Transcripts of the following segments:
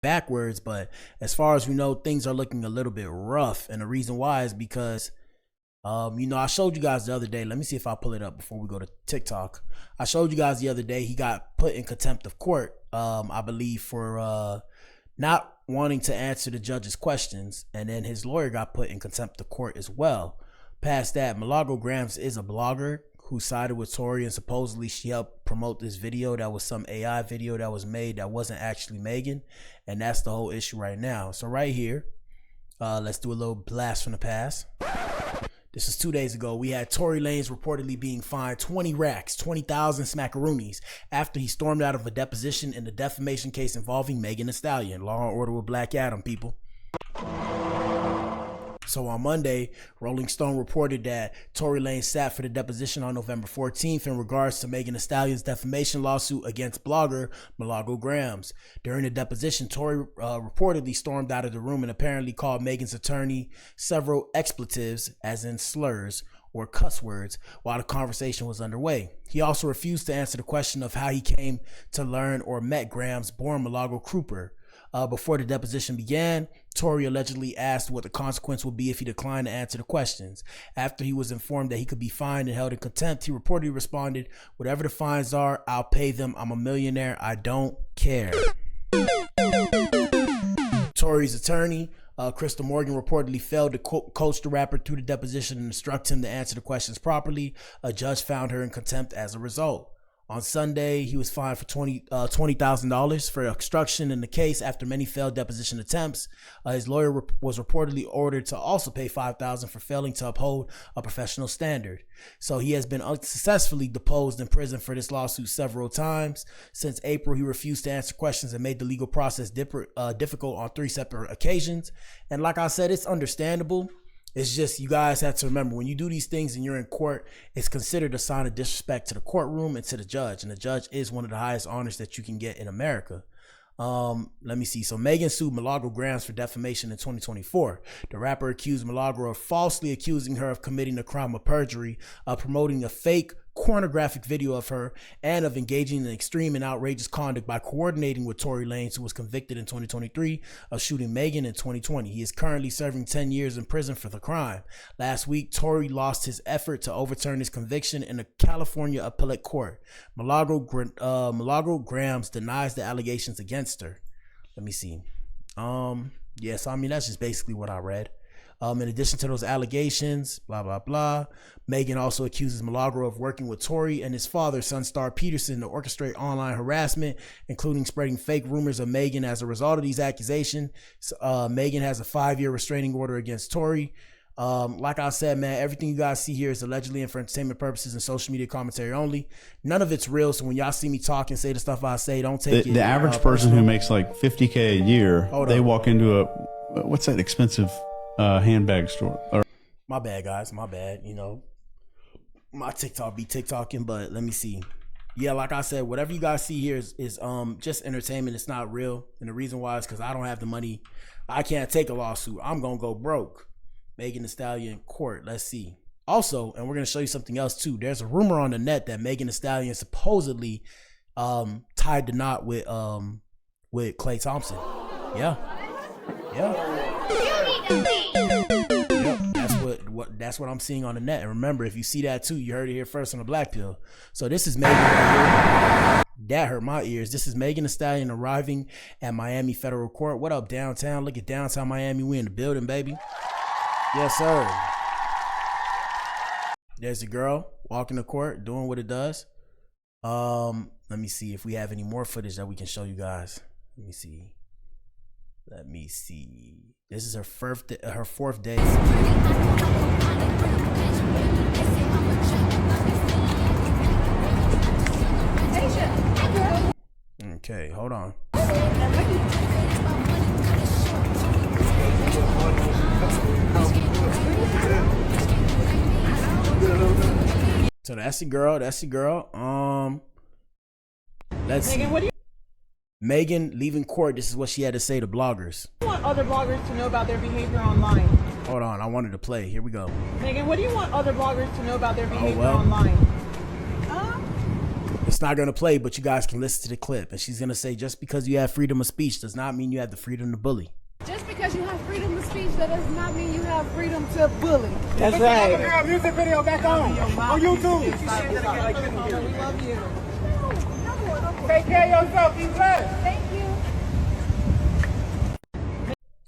backwards, but as far as we know, things are looking a little bit rough. And the reason why is because I showed you guys the other day. Let me see if I pull it up before we go to TikTok. I showed you guys the other day he got put in contempt of court, I believe, for not wanting to answer the judge's questions, and then his lawyer got put in contempt of court as well. Past that, Milagro Gramz is a blogger who sided with Tory, and supposedly she helped promote this video that was some AI video that was made that wasn't actually Megan, and that's the whole issue right now. So right here, let's do a little blast from the past. This is 2 days ago. We had Tory Lanez reportedly being fined 20 racks, 20,000 smackaroonies after he stormed out of a deposition in the defamation case involving Megan Thee Stallion. Law and Order with Black Adam, people. So on Monday, Rolling Stone reported that Tory Lanez sat for the deposition on November 14th in regards to Megan Thee Stallion's defamation lawsuit against blogger Milagro Gramz. During the deposition, Tory reportedly stormed out of the room and apparently called Megan's attorney several expletives, as in slurs or cuss words, while the conversation was underway. He also refused to answer the question of how he came to learn or met Gramz, born Milagro Cooper. Before the deposition began, Tory allegedly asked what the consequence would be if he declined to answer the questions. After he was informed that he could be fined and held in contempt, he reportedly responded, "Whatever the fines are, I'll pay them. I'm a millionaire. I don't care." Tory's attorney, Crystal Morgan, reportedly failed to coach the rapper through the deposition and instruct him to answer the questions properly. A judge found her in contempt as a result. On Sunday, he was fined for $20,000 for obstruction in the case after many failed deposition attempts. His lawyer was reportedly ordered to also pay $5,000 for failing to uphold a professional standard. So he has been unsuccessfully deposed in prison for this lawsuit several times. Since April, he refused to answer questions and made the legal process difficult on 3 separate occasions. And like I said, it's understandable. It's just, you guys have to remember, when you do these things and you're in court, it's considered a sign of disrespect to the courtroom and to the judge. And the judge is one of the highest honors that you can get in America. Let me see. So Megan sued Milagro Gramz for defamation in 2024. The rapper accused Milagro of falsely accusing her of committing the crime of perjury, promoting a fake pornographic video of her, and of engaging in extreme and outrageous conduct by coordinating with Tory Lanez, who was convicted in 2023 of shooting Megan in 2020. He is currently serving 10 years in prison for the crime. Last week, Tory lost his effort to overturn his conviction in the California appellate court. Milagro Gramz denies the allegations against her. Let me see. Yes, I mean, that's just basically what I read. In addition to those allegations, blah, blah, blah, Megan also accuses Milagro of working with Tory and his father, Sunstar Peterson, to orchestrate online harassment, including spreading fake rumors of Megan. As a result of these accusations, Megan has a 5-year restraining order against Tory. Like I said, man, everything you guys see here is allegedly and for entertainment purposes and social media commentary only. None of it's real. So when y'all see me talk and say the stuff I say, don't take it. The average person who makes like $50K a year, they walk into what's that expensive handbag store? My bad, guys. My bad. You know, my TikTok be TikToking, but let me see. Yeah, like I said, whatever you guys see here is just entertainment. It's not real. And the reason why is because I don't have the money. I can't take a lawsuit. I'm going to go broke. Megan Thee Stallion court. Let's see. Also, and we're going to show you something else too. There's a rumor on the net that Megan Thee Stallion supposedly tied the knot with Klay Thompson. Yeah. Yep, that's what I'm seeing on the net. And remember, if you see that too, you heard it here first on the Blac Pill. So this is Megan right here. That hurt my ears. This is Megan Thee Stallion arriving at Miami Federal Court. What up, downtown? Look at downtown Miami. We in the building, baby. Yes, sir. There's the girl walking the court, doing what it does. Let me see if we have any more footage that we can show you guys. Let me see. This is her fourth day. Okay, hold on. So that's the girl. Let's see. Megan leaving court. This is what she had to say to bloggers. What do you want other bloggers to know about their behavior online? Hold on, I wanted to play. Here we go. Megan, what do you want other bloggers to know about their behavior online? It's not going to play, but you guys can listen to the clip. And she's going to say, just because you have freedom of speech does not mean you have the freedom to bully. Just because you have freedom of speech, that does not mean you have freedom to bully. That's right. Put the music video back on YouTube. We love you. Take care of yourself. Be blessed. Thank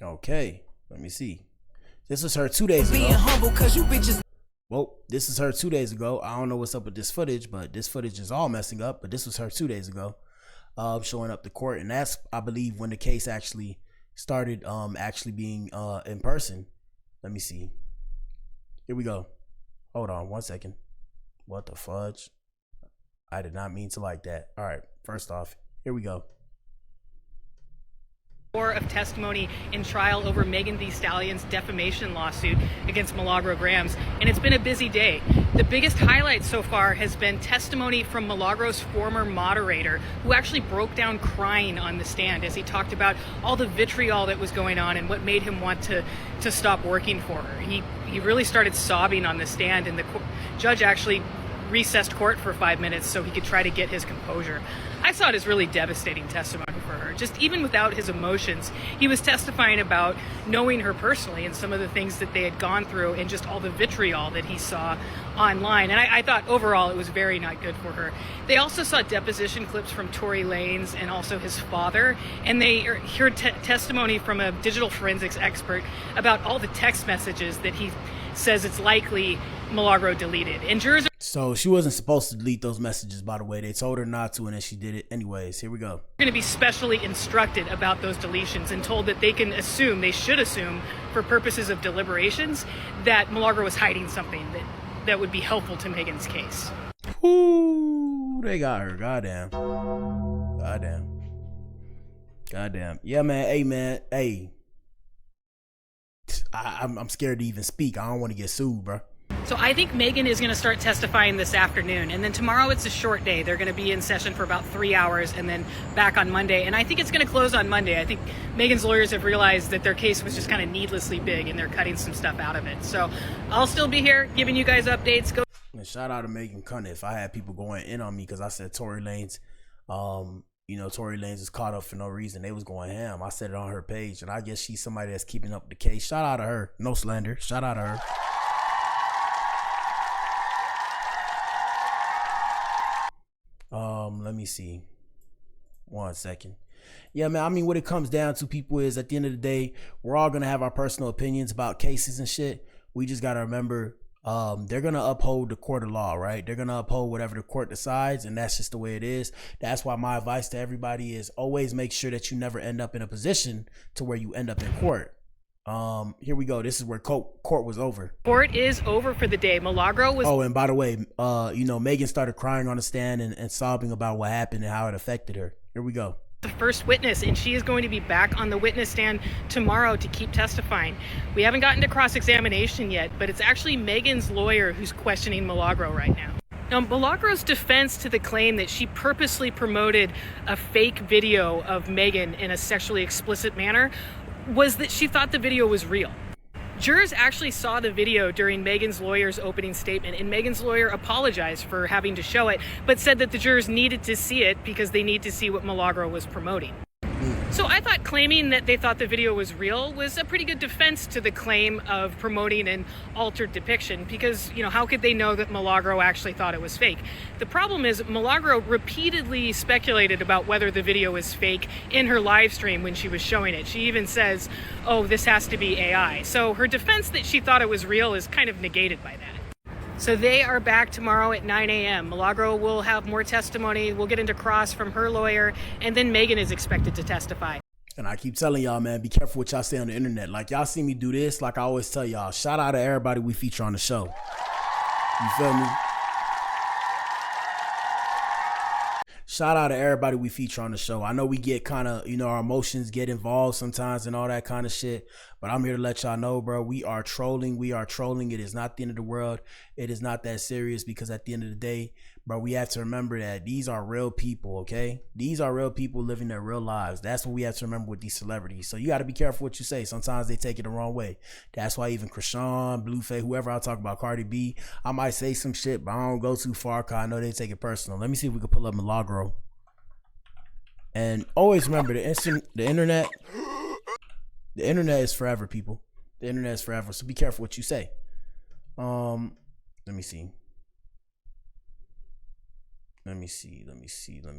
you. Okay, let me see. This was her 2 days ago. Well, this is her 2 days ago. I don't know what's up with this footage, but this footage is all messing up. But this was her 2 days ago, showing up to court, and that's, I believe, when the case actually started actually being in person. Let me see. Here we go. Hold on 1 second. What the fudge? I did not mean to like that. All right, first off, here we go. Of testimony in trial over Megan Thee Stallion's defamation lawsuit against Milagro Gramz, and it's been a busy day. The biggest highlight so far has been testimony from Milagro's former moderator, who actually broke down crying on the stand as he talked about all the vitriol that was going on and what made him want to stop working for her. He really started sobbing on the stand, and the judge actually recessed court for 5 minutes so he could try to get his composure. I saw it as really devastating testimony for her. Just even without his emotions, he was testifying about knowing her personally and some of the things that they had gone through and just all the vitriol that he saw online. And I thought overall it was very not good for her. They also saw deposition clips from Tory Lanez and also his father, and they heard testimony from a digital forensics expert about all the text messages that he says it's likely Milagro deleted. And jurors So she wasn't supposed to delete those messages, by the way. They told her not to, and then she did it anyways. Here we go. Going to be specially instructed about those deletions and told that they should assume for purposes of deliberations that Milagro was hiding something that would be helpful to Megan's case. Ooh, they got her. Goddamn. Yeah, man. Hey, man. Hey. I'm scared to even speak. I don't want to get sued, bro. So I think Megan is going to start testifying this afternoon, and then tomorrow it's a short day. They're going to be in session for about 3 hours and then back on Monday, and I think it's going to close on Monday. I think Megan's lawyers have realized that their case was just kind of needlessly big, and they're cutting some stuff out of it. So I'll still be here giving you guys updates. Go. And shout out to Megan Cunniff. I had people going in on me because I said Tory Lanez, Tory Lanez is caught up for no reason. They was going ham. I said it on her page, and I guess she's somebody that's keeping up the case. Shout out to her. No slander. Shout out to her. Let me see. 1 second. Yeah, man, I mean, what it comes down to, people, is at the end of the day, we're all going to have our personal opinions about cases and shit. We just got to remember, they're going to uphold the court of law, right? They're going to uphold whatever the court decides, and that's just the way it is. That's why my advice to everybody is always make sure that you never end up in a position to where you end up in court. Here we go. This is where court was over. Court is over for the day. Milagro was. Oh, and by the way, Megan started crying on the stand and sobbing about what happened and how it affected her. Here we go. The first witness, and she is going to be back on the witness stand tomorrow to keep testifying. We haven't gotten to cross-examination yet, but it's actually Megan's lawyer who's questioning Milagro right now. Now, Milagro's defense to the claim that she purposely promoted a fake video of Megan in a sexually explicit manner was that she thought the video was real. Jurors actually saw the video during Megan's lawyer's opening statement, and Megan's lawyer apologized for having to show it, but said that the jurors needed to see it because they need to see what Milagro was promoting. So I thought claiming that they thought the video was real was a pretty good defense to the claim of promoting an altered depiction, because, how could they know that Milagro actually thought it was fake? The problem is Milagro repeatedly speculated about whether the video was fake in her live stream when she was showing it. She even says, oh, this has to be AI. So her defense that she thought it was real is kind of negated by that. So they are back tomorrow at 9 a.m. Milagro will have more testimony. We'll get into cross from her lawyer, and then Megan is expected to testify. And I keep telling y'all, man, be careful what y'all say on the internet. Like, y'all see me do this, like I always tell y'all, shout out to everybody we feature on the show. You feel me? Shout out to everybody we feature on the show. I know we get kind of, our emotions get involved sometimes and all that kind of shit. But I'm here to let y'all know, bro, we are trolling. It is not the end of the world. It is not that serious, because at the end of the day, But we have to remember that these are real people, okay? These are real people living their real lives. That's what we have to remember with these celebrities. So you got to be careful what you say. Sometimes they take it the wrong way. That's why even Krishan, Blueface, whoever I talk about, Cardi B, I might say some shit, but I don't go too far because I know they take it personal. Let me see if we can pull up Milagro. And always remember, the internet is forever, people. The internet is forever. So be careful what you say. Let me see. Let me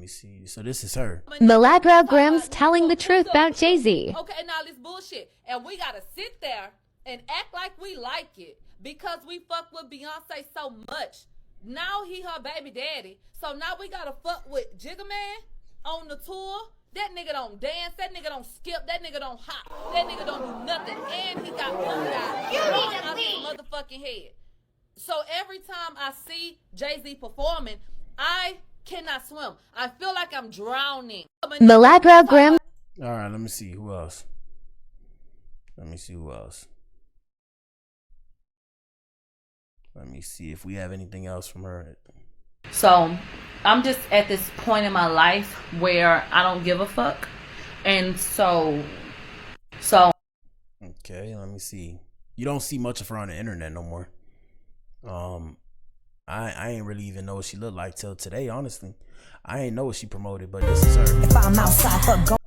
see. So this is her. Milagro Gramz telling the truth about Jay-Z. Okay, and all this bullshit. And we gotta sit there and act like we like it because we fuck with Beyonce so much. Now he her baby daddy. So now we gotta fuck with Jigga Man on the tour. That nigga don't dance, that nigga don't skip, that nigga don't hop, that nigga don't do nothing. And he got one guy on his motherfucking head. So every time I see Jay-Z performing, I cannot swim. I feel like I'm drowning. Milagro Gramz. All right, let me see who else. Let me see if we have anything else from her. So I'm just at this point in my life where I don't give a fuck. And so okay, let me see. You don't see much of her on the internet no more. I ain't really even know what she looked like till today, honestly. I ain't know what she promoted, but this is her. If I'm outside,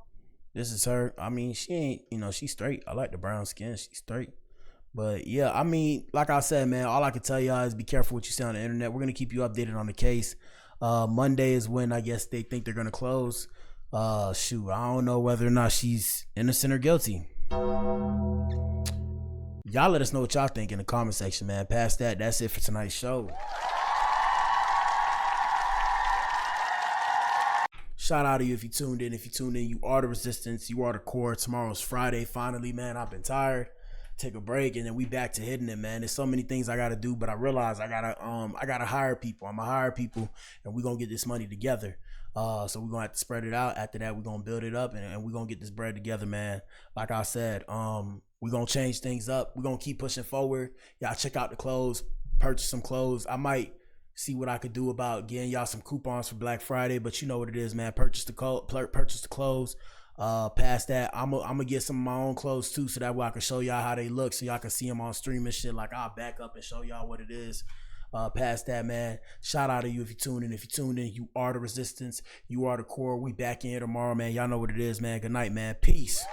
this is her. I mean, she ain't, she's straight. I like the brown skin. She's straight. But yeah, I mean, like I said, man, all I can tell y'all is be careful what you say on the internet. We're going to keep you updated on the case. Monday is when I guess they think they're going to close. Shoot, I don't know whether or not she's innocent or guilty. Y'all let us know what y'all think in the comment section, man. Past that, that's it for tonight's show. Shout out to you if you tuned in. If you tuned in, you are the resistance. You are the core. Tomorrow's Friday. Finally, man, I've been tired. Take a break, and then we back to hitting it, man. There's so many things I gotta do, but I realize I gotta hire people. I'm gonna hire people, and we're gonna get this money together. So we're gonna have to spread it out. After that, we're gonna build it up, and we're gonna get this bread together, man. Like I said, we're gonna change things up. We're gonna keep pushing forward. Y'all check out the clothes, purchase some clothes. I might see what I could do about getting y'all some coupons for Black Friday, but you know what it is, man. Purchase the clothes. Past that, I'm gonna get some of my own clothes too, so that way I can show y'all how they look, so y'all can see them on stream and shit. Like, I'll back up and show y'all what it is. Past that, man, shout out to you if you tuned in. If you tuned in, you are the resistance. You are the core. We back in here tomorrow, man. Y'all know what it is, man. Good night, man. Peace.